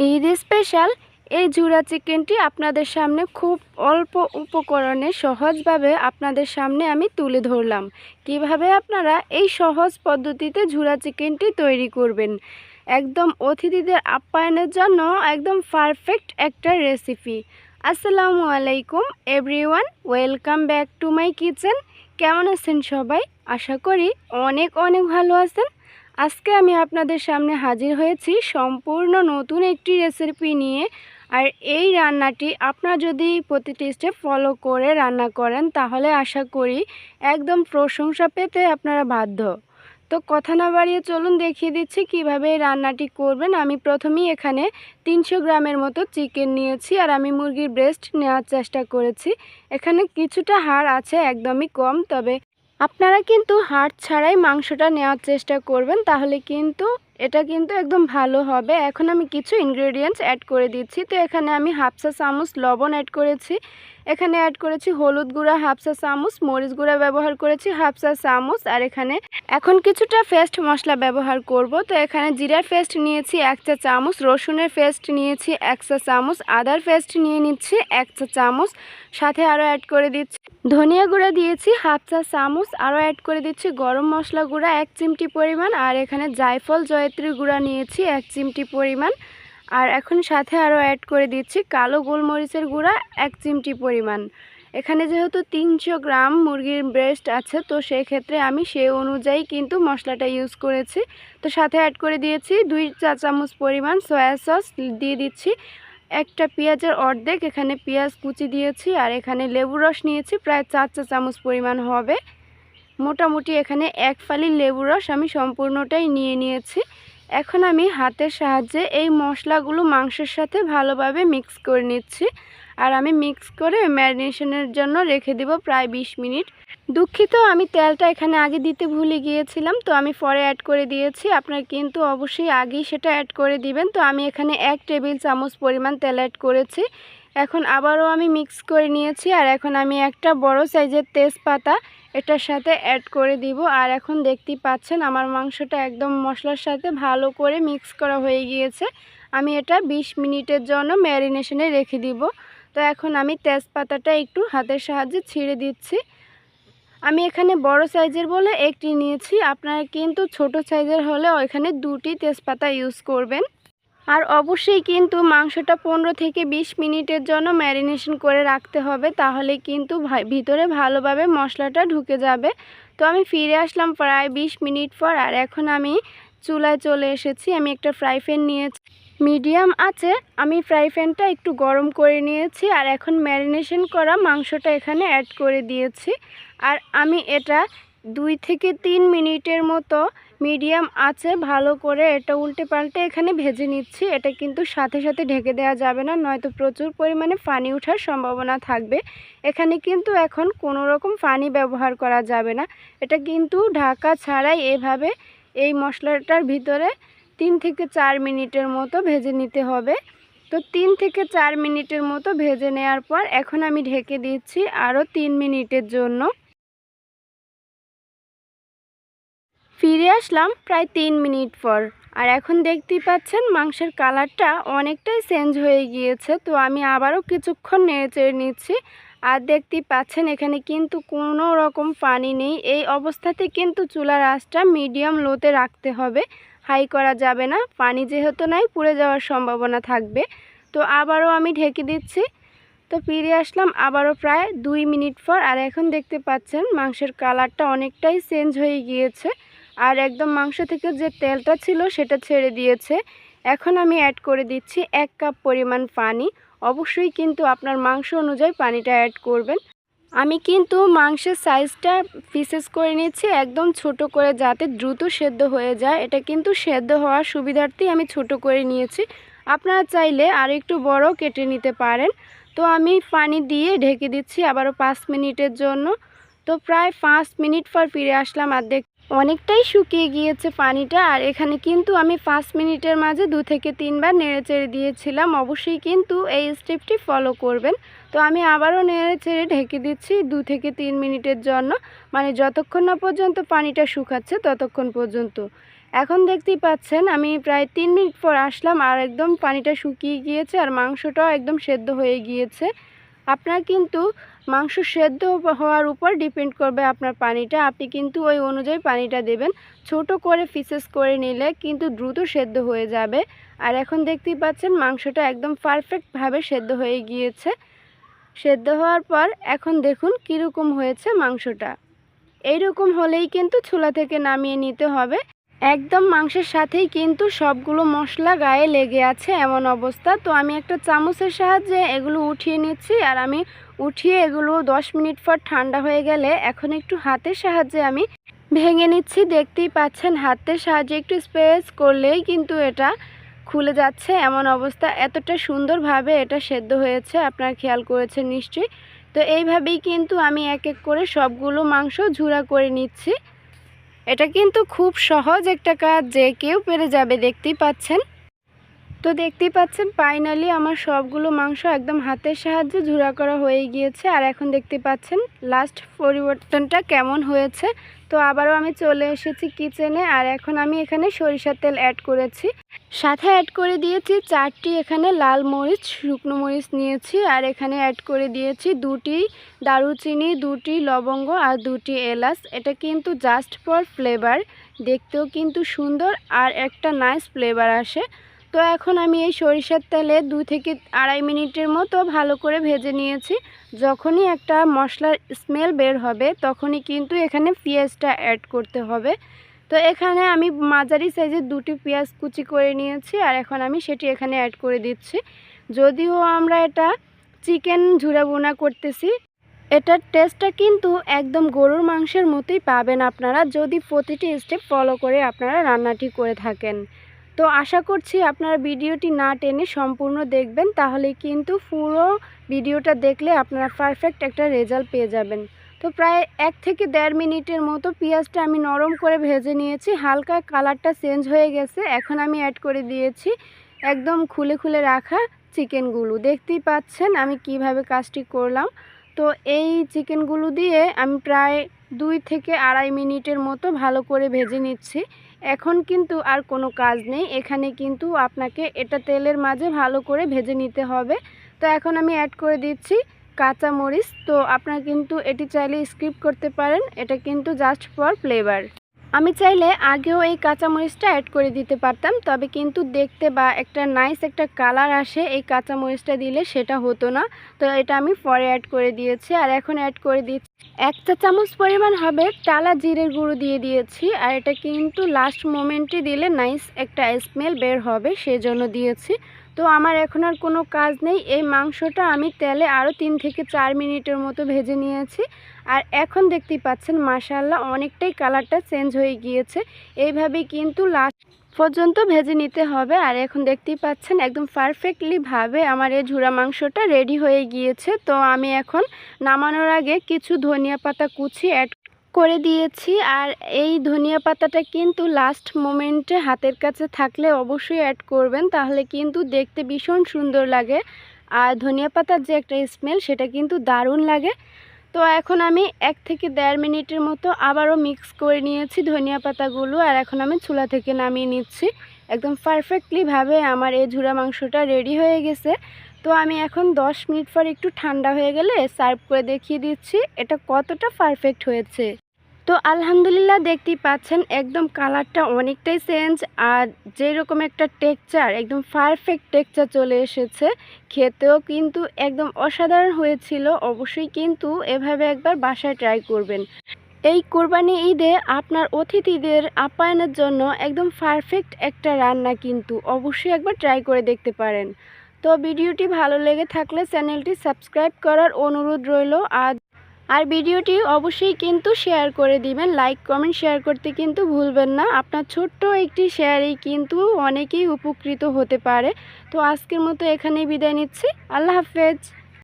Eid special এই জুড়া চিকেনটি আপনাদের সামনে খুব অল্প উপকরণে সহজভাবে আপনাদের সামনে আমি তুলে ধরলাম। কিভাবে আপনারা এই সহজ পদ্ধতিতে জুড়া চিকেনটি তৈরি করবেন। একদম অতিথিদের আপ্যায়নের জন্য একদম পারফেক্ট একটা রেসিপি। আসসালামু আলাইকুম everyone, welcome back to my kitchen. কেমন আছেন সবাই? আশা করি অনেক অনেক ভালো আছেন। আজকে আমি আপনাদের সামনে হাজির হয়েছি সম্পূর্ণ নতুন একটি রেসিপি নিয়ে। আর এই রান্নাটি আপনারা যদি প্রতিটি স্টেপ ফলো করে রান্না করেন তাহলে আশা করি একদম প্রশংসা পেতে আপনারা বাধ্য। তো কথা না বাড়িয়ে চলুন দেখিয়ে দিচ্ছি কিভাবে এই রান্নাটি করবেন। আমি প্রথমেই এখানে 300 গ্রামের মতো চিকেন নিয়েছি আর আমি মুরগির ব্রেস্ট নেওয়ার চেষ্টা করেছি। এখানে কিছুটা হাড় আছে, একদমই কম, তবে আপনারা কিন্তু হাড় ছাড়াই মাংসটা নেওয়ার চেষ্টা করবেন, তাহলে কিন্তু এটা কিন্তু একদম ভালো হবে। এখন আমি কিছু ইনগ্রেডিয়েন্টস অ্যাড করে দিচ্ছি। তো এখানে আমি হাফ চা চামচ লবণ অ্যাড করেছি, এখানে অ্যাড করেছি হলুদ গুঁড়া হাফ চা চামচ, মরিচ গুঁড়া ব্যবহার করেছি হাফ চা চামচ, আর এখানে এখন কিছুটা পেস্ট মশলা ব্যবহার করব। তো এখানে জিরার পেস্ট নিয়েছি 1 চা চামচ, রসুনের পেস্ট নিয়েছি 1 চা চামচ, আদার পেস্ট নিয়ে নিচ্ছি 1 চা চামচ, সাথে আরও অ্যাড করে দিচ্ছি ধনিয়া গুঁড়া দিয়েছি হাফ চা চামচ, আরও অ্যাড করে দিচ্ছি গরম মশলা গুঁড়া 1 চিমটি পরিমাণ, আর এখানে জায়ফল জয়ত্রী গুঁড়া নিয়েছি 1 চিমটি পরিমাণ, আর এখন সাথে আরও অ্যাড করে দিচ্ছি কালো গোলমরিচের গুঁড়া 1 চিমটি পরিমাণ। এখানে যেহেতু 300 গ্রাম মুরগির ব্রেস্ট আছে, তো সেই ক্ষেত্রে আমি সেই অনুযায়ী কিন্তু মশলাটা ইউজ করেছি। তো সাথে অ্যাড করে দিয়েছি 2 চা চামচ পরিমাণ সয়া সস, দিয়ে দিচ্ছি একটা পেঁয়াজের অর্ধেক, এখানে পেঁয়াজ কুচি দিয়েছি, আর এখানে লেবুর রস নিয়েছি প্রায় 4 চা চামচ পরিমাণ হবে। মোটামুটি এখানে 1 ফালি লেবুর রস আমি সম্পূর্ণটাই নিয়ে নিয়েছি। এখন আমি হাতের সাহায্যে এই মশলাগুলো মাংসের সাথে ভালোভাবে মিক্স করে নিচ্ছি, আর আমি মিক্স করে ম্যারিনেশনের জন্য রেখে দেব প্রায় 20 মিনিট। দুঃখিত, আমি তেলটা এখানে আগে দিতে ভুলে গিয়েছিলাম, তো আমি পরে অ্যাড করে দিয়েছি। আপনারা কিন্তু অবশ্যই আগেই সেটা অ্যাড করে দিবেন। তো আমি এখানে 1 টেবিল চামচ পরিমাণ তেল অ্যাড করেছি। এখন আবারও আমি মিক্স করে নিয়েছি, আর এখন আমি একটা বড় সাইজের তেজপাতা এটার সাথে অ্যাড করে দিব। আর এখন দেখতেই পাচ্ছেন আমার মাংসটা একদম মশলার সাথে ভালো করে মিক্স করা হয়ে গিয়েছে। আমি এটা 20 মিনিটের জন্য ম্যারিনেশনে রেখে দিব। তো এখন আমি তেজপাতাটা একটু হাতের সাহায্যে ছিঁড়ে দিচ্ছি। আমি এখানে বড় সাইজের বলে একটি নিয়েছি, আপনারা কিন্তু ছোট সাইজের হলে এখানে 2টি তেজপাতা ইউজ করবেন। আর অবশ্যই কিন্তু মাংসটা 15 থেকে 20 মিনিটের জন্য ম্যারিনেশন করে রাখতে হবে, তাহলে কিন্তু ভিতরে ভালোভাবে মশলাটা ঢুকে যাবে। তো আমি ফিরে আসলাম প্রায় 20 মিনিট পর, আর এখন আমি চুলায় চলে এসেছি। আমি একটা ফ্রাই প্যান নিয়েছি, মিডিয়াম আছে আমি ফ্রাই প্যানটা একটু গরম করে নিয়েছি, আর এখন ম্যারিনেশন করা মাংসটা এখানে অ্যাড করে দিয়েছি। আর আমি এটা 2 থেকে 3 মিনিটের মতো মিডিয়াম আছে ভালো করে এটা উল্টে পাল্টে এখানে ভেজে নিচ্ছি। এটা কিন্তু সাথে সাথে ঢেকে দেওয়া যাবে না, নয়তো প্রচুর পরিমাণে পানি ওঠার সম্ভাবনা থাকবে। এখানে কিন্তু এখন কোনো রকম পানি ব্যবহার করা যাবে না। এটা কিন্তু ঢাকা ছাড়াই এভাবে এই মশলাটার ভিতরে 3 থেকে 4 মিনিটের মতো ভেজে নিতে হবে। তো 3 থেকে 4 মিনিটের মতো ভেজে নেওয়ার পর এখন আমি ঢেকে দিচ্ছি আরও 3 মিনিটের জন্য। ফিরে আসলাম প্রায় 3 মিনিট পর, আর এখন দেখতেই পাচ্ছেন মাংসের কালারটা অনেকটাই চেঞ্জ হয়ে গিয়েছে। তো আমি আবারও কিছুক্ষণ নেড়েচেড়ে নিচ্ছি, আর দেখতেই পাচ্ছেন এখানে কিন্তু কোনো রকম পানি নেই। এই অবস্থাতে কিন্তু চুলার আঁচটা মিডিয়াম লোতে রাখতে হবে, হাই করা যাবে না। পানি যেহেতু নাই পুড়ে যাওয়ার সম্ভাবনা থাকবে। তো আবারও আমি ঢেকে দিচ্ছি। তো ফিরে আসলাম আবারও প্রায় 2 মিনিট পর, আর এখন দেখতে পাচ্ছেন মাংসের কালারটা অনেকটাই চেঞ্জ হয়ে গিয়েছে, আর একদম মাংস থেকে যে তেলটা ছিল সেটা ছেড়ে দিয়েছে। এখন আমি অ্যাড করে দিচ্ছি 1 কাপ পরিমাণ পানি। অবশ্যই কিন্তু আপনার মাংস অনুযায়ী পানিটা অ্যাড করবেন। আমি কিন্তু মাংসের সাইজটা পিসেস করে নিচ্ছি একদম ছোট করে, যাতে দ্রুত সেদ্ধ হয়ে যায়। এটা কিন্তু সেদ্ধ হওয়ার সুবিধার্থেই আমি ছোট করে নিয়েছি, আপনারা চাইলে আর একটু বড় কেটে নিতে পারেন। তো আমি পানি দিয়ে ঢেকে দিচ্ছি আবারও 5 মিনিটের জন্য। তো প্রায় 5 মিনিট পর ফিরে আসলাম, আর অনেকটাই শুকিয়ে গিয়েছে পানিটা। আর এখানে কিন্তু আমি 5 মিনিটের মাঝে 2 থেকে 3 বার নেড়েচেড়ে দিয়েছিলাম। অবশ্যই কিন্তু এই স্টেপটি ফলো করবেন। তো আমি আবারও নেড়েচেড়ে ঢেকে দিচ্ছি 2 থেকে 3 মিনিটের জন্য, মানে যতক্ষণ না পর্যন্ত পানিটা শুকাচ্ছে ততক্ষণ পর্যন্ত। এখন দেখতেই পাচ্ছেন আমি প্রায় 3 মিনিট পর আসলাম আর একদম পানিটা শুকিয়ে গিয়েছে আর মাংসটাও একদম সেদ্ধ হয়ে গিয়েছে। আপনার কিন্তু মাংস সেদ্ধ হওয়ার উপর ডিপেন্ড করবে আপনার পানিটা। আপনি কিন্তু ওই অনুযায়ী পানিটা দেবেন। ছোট করে পিসেস করে নিলে কিন্তু দ্রুত সেদ্ধ হয়ে যাবে। আর এখন দেখতেই পাচ্ছেন মাংসটা একদম পারফেক্টভাবে সেদ্ধ হয়ে গিয়েছে। সেদ্ধ হওয়ার পর এখন দেখুন কীরকম হয়েছে মাংসটা। এইরকম হলেই কিন্তু চুলা থেকে নামিয়ে নিতে হবে। একদম মাংসের সাথেই কিন্তু সবগুলো মশলা গায়ে লেগে আছে এমন অবস্থা। তো আমি একটা চামচের সাহায্যে এগুলো উঠিয়ে নিচ্ছি আর আমি উঠিয়ে এগুলো 10 মিনিট পর ঠান্ডা হয়ে গেলে এখন একটু হাতের সাহায্যে আমি ভেঙে নিচ্ছি। দেখতেই পাচ্ছেন হাতের সাহায্যে একটু স্প্রেস করলেই কিন্তু এটা খুলে যাচ্ছে এমন অবস্থা। এতটা সুন্দরভাবে এটা সেদ্ধ হয়েছে, আপনারা খেয়াল করেছেন নিশ্চয়ই। তো এইভাবেই কিন্তু আমি এক এক করে সবগুলো মাংস ঝুরা করে নিচ্ছি। এটা কিন্তু খুব সহজ একটা কাজ, যে কেউ পেরে যাবে। দেখতেই পাচ্ছেন। তো দেখতেই পাচ্ছেন ফাইনালি আমার সবগুলো মাংস একদম হাতের সাহায্যে ঝুরা করা হয়ে গিয়েছে। আর এখন দেখতে পাচ্ছেন লাস্ট পরিবর্তনটা কেমন হয়েছে। তো আবারও আমি চলে এসেছি কিচেনে আর এখন আমি এখানে সরিষার তেল অ্যাড করেছি। সাথে অ্যাড করে দিয়েছি 4টি এখানে লাল মরিচ, শুকনো মরিচ নিয়েছি। আর এখানে অ্যাড করে দিয়েছি 2টি দারুচিনি, 2টি লবঙ্গ আর 2টি এলাচ। এটা কিন্তু জাস্ট ফর ফ্লেভার, দেখতেও কিন্তু সুন্দর আর একটা নাইস ফ্লেভার আসে। তো এখন আমি এই সরিষার তেলে 2 থেকে 2.5 মিনিটের মতো ভালো করে ভেজে নিয়েছি। যখনই একটা মশলার স্মেল বের হবে তখনই কিন্তু এখানে পেঁয়াজটা অ্যাড করতে হবে। তো এখানে আমি মাঝারি সাইজের 2টি পেঁয়াজ কুচি করে নিয়েছি আর এখন আমি সেটি এখানে অ্যাড করে দিচ্ছি। যদিও আমরা এটা চিকেন ঝুরা ভুনা করতেছি, এটার টেস্টটা কিন্তু একদম গরুর মাংসের মতোই পাবেন আপনারা, যদি প্রতিটি স্টেপ ফলো করে আপনারা রান্নাটি করে থাকেন। তো আশা করছি আপনারা ভিডিওটি না টেনে সম্পূর্ণ দেখবেন, তাহলে কিন্তু পুরো ভিডিওটা দেখলে আপনারা পারফেক্ট একটা রেজাল্ট পেয়ে যাবেন। তো প্রায় 1 থেকে 1.5 মিনিটের মতো পেঁয়াজটা আমি নরম করে ভেজে নিয়েছি। হালকা কালারটা চেঞ্জ হয়ে গেছে। এখন আমি অ্যাড করে দিয়েছি একদম খুলে খুলে রাখা চিকেনগুলো। দেখতেই পাচ্ছেন আমি কিভাবে কাজটি করলাম। তো এই চিকেনগুলো দিয়ে আমি প্রায় 2 থেকে 2.5 মিনিটের মতো ভালো করে ভেজে নিচ্ছি। এখন কিন্তু আর কোনো কাজ নেই, এখানে কিন্তু আপনাকে এটা তেলের মাঝে ভালো করে ভেজে নিতে হবে। তো এখন আমি অ্যাড করে দিচ্ছি কাঁচা মরিচ। তো আপনারা কিন্তু এটি চাইলে স্কিপ করতে পারেন, এটা কিন্তু জাস্ট ফর ফ্লেভার। আমি চাইলে আগেও এই কাঁচামরিচটা অ্যাড করে দিতে পারতাম, তবে কিন্তু দেখতে বা একটা নাইস একটা কালার আসে এই কাঁচামরিচটা দিলে, সেটা হতো না। তো এটা আমি পরে অ্যাড করে দিয়েছি। আর এখন অ্যাড করে দিচ্ছি 1 চা চামচ পরিমাণ হবে টালা জিরের গুঁড়ো দিয়ে দিয়েছি। আর এটা কিন্তু লাস্ট মোমেন্টে দিলে নাইস একটা স্মেল বের হবে, সেজন্য দিয়েছি। তো আমার এখন আর কোনো কাজ নেই, এই মাংসটা আমি তেলে আরও 3 থেকে 4 মিনিটের মতো ভেজে নিয়েছি। আর এখন দেখতেই পাচ্ছেন মাশাআল্লাহ অনেকটাই কালারটা চেঞ্জ হয়ে গিয়েছে। এইভাবেই কিন্তু লাস্ট পর্যন্ত ভেজে নিতে হবে। আর এখন দেখতেই পাচ্ছেন একদম পারফেক্টলি ভাবে আমার এই ঝুরা মাংসটা রেডি হয়ে গিয়েছে। তো আমি এখন নামানোর আগে কিছু ধনিয়া পাতা কুচি অ্যাড করে দিয়েছি। আর এই ধনিয়া পাতাটা কিন্তু লাস্ট মোমেন্টে হাতের কাছে থাকলে অবশ্যই অ্যাড করবেন, তাহলে কিন্তু দেখতে ভীষণ সুন্দর লাগে। আর ধনিয়া পাতার যে একটা স্মেল সেটা কিন্তু দারুণ লাগে। তো এখন আমি 1 থেকে 1.5 মিনিটের মতো আবারও মিক্স করে নিয়েছি ধনিয়া পাতাগুলো। আর এখন আমি চুলা থেকে নামিয়ে নিচ্ছি। একদম পারফেক্টলিভাবে আমার এই ঝুরা মাংসটা রেডি হয়ে গেছে। তো আমি এখন 10 মিনিট পর একটু ঠান্ডা হয়ে গেলে সার্ভ করে দেখিয়ে দিচ্ছি এটা কতটা পারফেক্ট হয়েছে। তো আলহামদুলিল্লাহ দেখতেই পাচ্ছেন একদম কালারটা অনেকটাই চেঞ্জ, আর যেরকম একটা টেক্সচার একদম পারফেক্ট টেক্সচার চলে এসেছে। খেতেও কিন্তু একদম অসাধারণ হয়েছিল। অবশ্যই কিন্তু এভাবে একবার বাসায় ট্রাই করবেন। এই কোরবানি ঈদে আপনার অতিথিদের আপ্যায়নের জন্য একদম পারফেক্ট একটা রান্না, কিন্তু অবশ্যই একবার ট্রাই করে দেখতে পারেন। তো ভিডিওটি ভালো লেগে থাকলে চ্যানেলটি সাবস্ক্রাইব করার অনুরোধ রইল। আর ভিডিওটি অবশ্যই কিন্তু শেয়ার করে দিবেন। লাইক কমেন্ট শেয়ার করতে কিন্তু ভুলবেন না। আপনার ছোট্ট একটি শেয়ারেই কিন্তু অনেকেই উপকৃত হতে পারে। তো আজকের মতো এখানেই বিদায় নিচ্ছি। আল্লাহ হাফেজ।